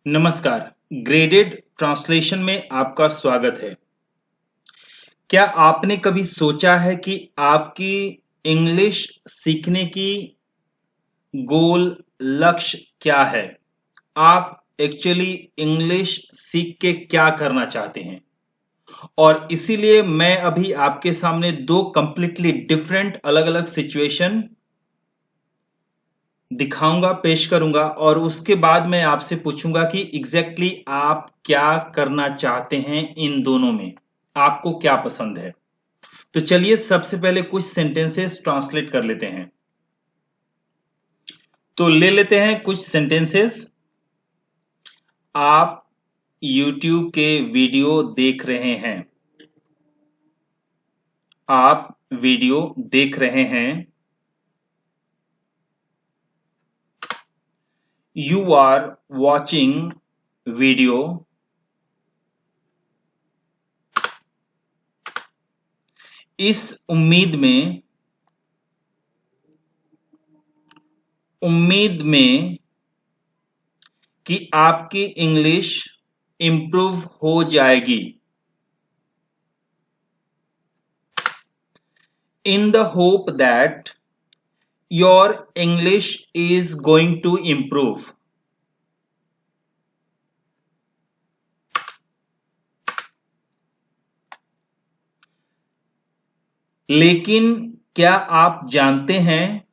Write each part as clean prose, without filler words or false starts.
नमस्कार। Graded translation में आपका स्वागत है। क्या आपने कभी सोचा है कि आपकी इंग्लिश सीखने की गोल लक्ष्य क्या है? आप एक्चुअली इंग्लिश सीख के क्या करना चाहते हैं? और इसीलिए मैं अभी आपके सामने दो कंप्लीटली डिफरेंट अलग-अलग सिचुएशन दिखाऊंगा, पेश करूंगा और उसके बाद मैं आपसे पूछूंगा कि एग्जैक्टली आप क्या करना चाहते हैं इन दोनों में, आपको क्या पसंद है। तो चलिए सबसे पहले कुछ सेंटेंसेस ट्रांसलेट कर लेते हैं। तो ले लेते हैं कुछ सेंटेंसेस। आप YouTube के वीडियो देख रहे हैं। आप वीडियो देख रहे हैं। You are watching video। इस उम्मीद में कि आपकी इंग्लिश इंप्रूव हो जाएगी। In the hope that your English is going to improve। लेकिन क्या आप जानते हैं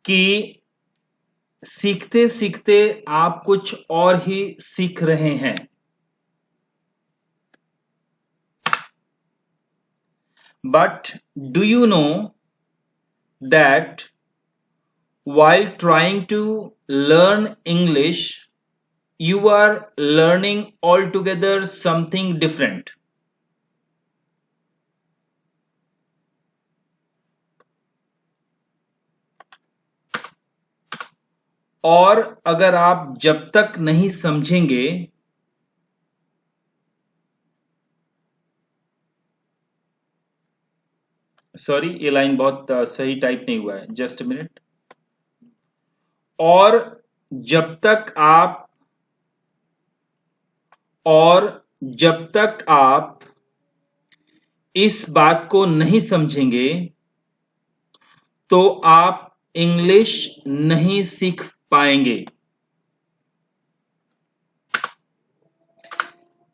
कि सीखते सीखते आप कुछ और ही सीख रहे हैं। But do you know that while trying to learn English, you are learning altogether something different? और अगर आप जब तक नहीं समझेंगे, सॉरी ये लाइन बहुत सही टाइप नहीं हुआ है, जस्ट मिनट। और जब तक आप और जब तक आप इस बात को नहीं समझेंगे तो आप इंग्लिश नहीं सीख पाएंगे।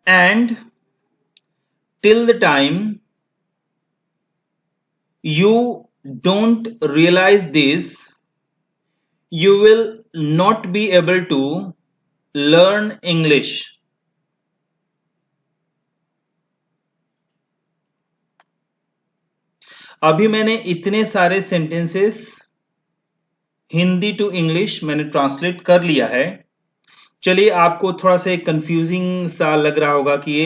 And till the time you don't realize this, you will not be able to learn English। अभी मैंने इतने सारे सेंटेंसेस हिंदी टू इंग्लिश मैंने ट्रांसलेट कर लिया है। चलिए आपको थोड़ा सा कंफ्यूजिंग सा लग रहा होगा कि ये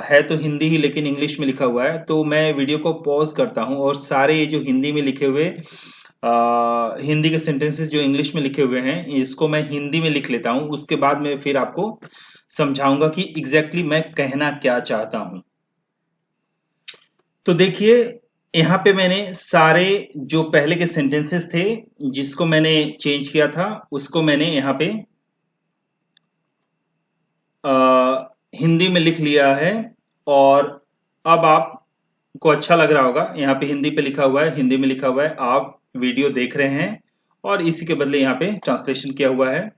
है तो हिंदी ही लेकिन इंग्लिश में लिखा हुआ है, तो मैं वीडियो को पॉज करता हूं और सारे ये जो हिंदी में लिखे हुए हिंदी के सेंटेंसेस जो इंग्लिश में लिखे हुए हैं इसको मैं हिंदी में लिख लेता हूं। उसके बाद मैं फिर आपको समझाऊंगा कि एग्जैक्टली मैं कहना क्या चाहता हूं। तो देखिए यहाँ पे मैंने सारे जो पहले के सेंटेंसेस थे जिसको मैंने चेंज किया था उसको मैंने यहाँ पे हिंदी में लिख लिया है। और अब आपको अच्छा लग रहा होगा, यहाँ पे हिंदी पे लिखा हुआ है, हिंदी में लिखा हुआ है आप वीडियो देख रहे हैं और इसी के बदले यहाँ पे ट्रांसलेशन किया हुआ है।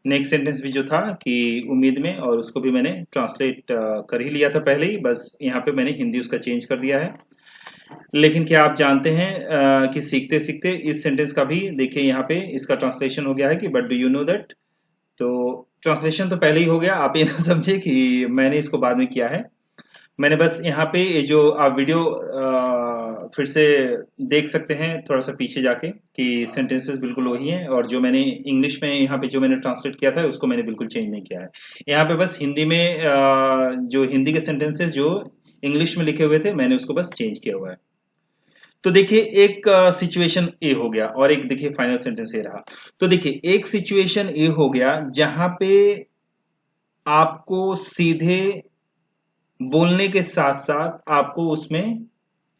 नेक्स्ट सेंटेंस भी जो था कि उम्मीद में, और उसको भी मैंने ट्रांसलेट कर ही लिया था पहले ही, बस यहाँ पे मैंने हिंदी उसका चेंज कर दिया है। लेकिन क्या आप जानते हैं कि सीखते सीखते इस सेंटेंस का भी देखिए यहाँ पे इसका ट्रांसलेशन हो गया है कि but do you know that. तो ट्रांसलेशन तो पहले ही हो गया, आप ये ना समझे कि मैंने इसको बाद में किया है। मैंने बस यहाँ पे ये जो आप वीडियो फिर से देख सकते हैं थोड़ा सा पीछे जाके कि सेंटेंसेस बिल्कुल वही हैं और जो मैंने इंग्लिश में यहाँ पे जो मैंने ट्रांसलेट किया था उसको मैंने बिल्कुल चेंज नहीं किया है। यहाँ पे बस हिंदी में जो हिंदी के सेंटेंसेस जो इंग्लिश में लिखे हुए थे मैंने उसको बस चेंज किया हुआ है। तो देखिए एक सिचुएशन ए हो गया और एक देखिए फाइनल सेंटेंस ए रहा। तो देखिए एक सिचुएशन ए हो गया जहां पे आपको सीधे बोलने के साथ साथ आपको उसमें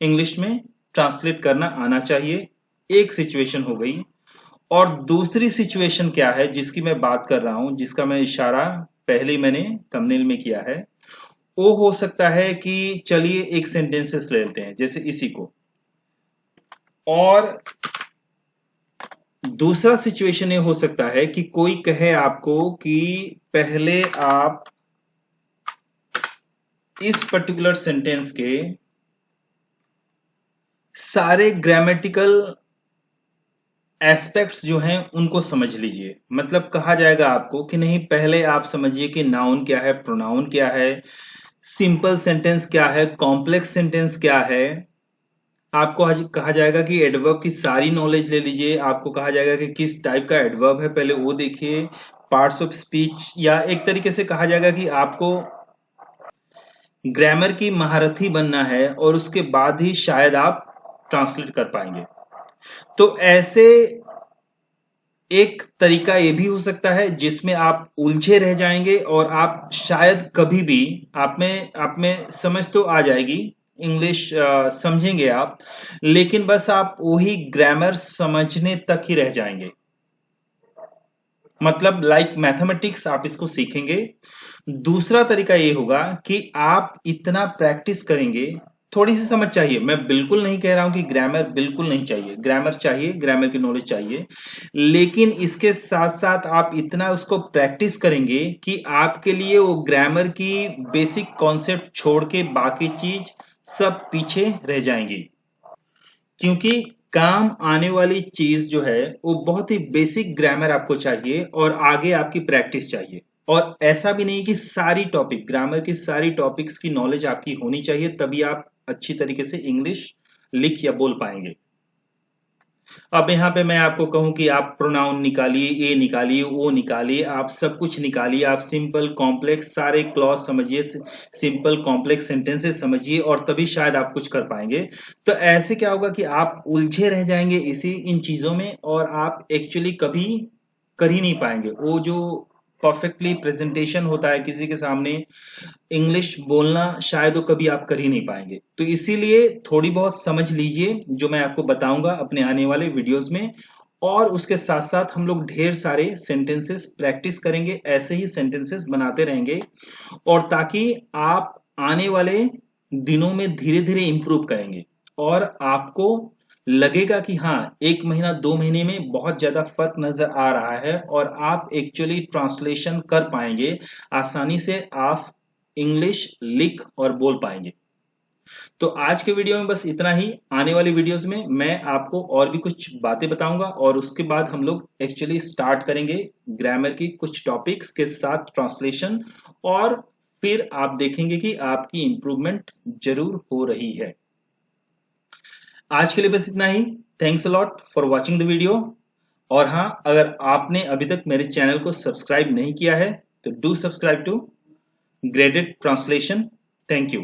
इंग्लिश में ट्रांसलेट करना आना चाहिए, एक सिचुएशन हो गई। और दूसरी सिचुएशन क्या है जिसकी मैं बात कर रहा हूं, जिसका मैं इशारा पहले ही मैंने थंबनेल में किया है, वो हो सकता है कि चलिए एक सेंटेंसेस ले लेते हैं जैसे इसी को। और दूसरा सिचुएशन ये हो सकता है कि कोई कहे आपको कि पहले आप इस पर्टिकुलर सेंटेंस के सारे ग्रामेटिकल एस्पेक्ट्स जो हैं उनको समझ लीजिए। मतलब कहा जाएगा आपको कि नहीं, पहले आप समझिए कि नाउन क्या है, प्रोनाउन क्या है, सिंपल सेंटेंस क्या है, कॉम्प्लेक्स सेंटेंस क्या है। आपको कहा जाएगा कि एडवर्ब की सारी नॉलेज ले लीजिए। आपको कहा जाएगा कि किस टाइप का एडवर्ब है, पहले वो देखिए। पार्ट्स ऑफ स्पीच, या एक तरीके से कहा जाएगा कि आपको ग्रामर की महारथी बनना है और उसके बाद ही शायद आप ट्रांसलेट कर पाएंगे। तो ऐसे एक तरीका ये भी हो सकता है जिसमें आप उलझे रह जाएंगे और आप शायद कभी भी आप में समझ तो आ जाएगी, इंग्लिश समझेंगे आप, लेकिन बस आप वही ग्रामर समझने तक ही रह जाएंगे। मतलब लाइक मैथमेटिक्स आप इसको सीखेंगे। दूसरा तरीका ये होगा कि आप इतना प्रैक्टिस करेंगे। थोड़ी सी समझ चाहिए, मैं बिल्कुल नहीं कह रहा हूं कि ग्रामर बिल्कुल नहीं चाहिए, ग्रामर चाहिए, ग्रामर की नॉलेज चाहिए, लेकिन इसके साथ साथ आप इतना उसको प्रैक्टिस करेंगे कि आपके लिए वो ग्रामर की बेसिक कॉन्सेप्ट छोड़ के बाकी चीज सब पीछे रह जाएंगी। क्योंकि काम आने वाली चीज जो है वो बहुत ही बेसिक ग्रामर आपको चाहिए और आगे आपकी प्रैक्टिस चाहिए। और ऐसा भी नहीं कि सारी टॉपिक, ग्रामर की सारी टॉपिक्स की नॉलेज आपकी होनी चाहिए तभी आप अच्छी तरीके से इंग्लिश लिख या बोल पाएंगे। अब यहाँ पे मैं आपको कहूं कि आप प्रोनाउन निकालिए, ए निकालिए, ओ निकालिए, आप सब कुछ निकालिए, आप सिंपल कॉम्प्लेक्स सारे क्लॉज समझिए, सिंपल कॉम्प्लेक्स सेंटेंसेस समझिए और तभी शायद आप कुछ कर पाएंगे। तो ऐसे क्या होगा कि आप उलझे रह जाएंगे इन चीजों में और आप एक्चुअली कभी कर ही नहीं पाएंगे वो जो परफेक्टली प्रेजेंटेशन होता है किसी के सामने, इंग्लिश बोलना शायद वो कभी आप कर ही नहीं पाएंगे। तो इसीलिए थोड़ी बहुत समझ लीजिए जो मैं आपको बताऊंगा अपने आने वाले वीडियोस में, और उसके साथ साथ हम लोग ढेर सारे सेंटेंसेस प्रैक्टिस करेंगे, ऐसे ही सेंटेंसेस बनाते रहेंगे, और ताकि आप आने वाले दिनों में धीरे धीरे इंप्रूव करेंगे और आपको लगेगा कि हाँ, 1 महीना 2 महीने में बहुत ज्यादा फर्क नजर आ रहा है और आप एक्चुअली ट्रांसलेशन कर पाएंगे, आसानी से आप इंग्लिश लिख और बोल पाएंगे। तो आज के वीडियो में बस इतना ही। आने वाली वीडियोस में मैं आपको और भी कुछ बातें बताऊंगा और उसके बाद हम लोग एक्चुअली स्टार्ट करेंगे ग्रामर की कुछ टॉपिक्स के साथ ट्रांसलेशन, और फिर आप देखेंगे कि आपकी इंप्रूवमेंट जरूर हो रही है। आज के लिए बस इतना ही। Thanks a lot for watching the video. और हाँ, अगर आपने अभी तक मेरे चैनल को सब्सक्राइब नहीं किया है तो do subscribe to graded translation. Thank you.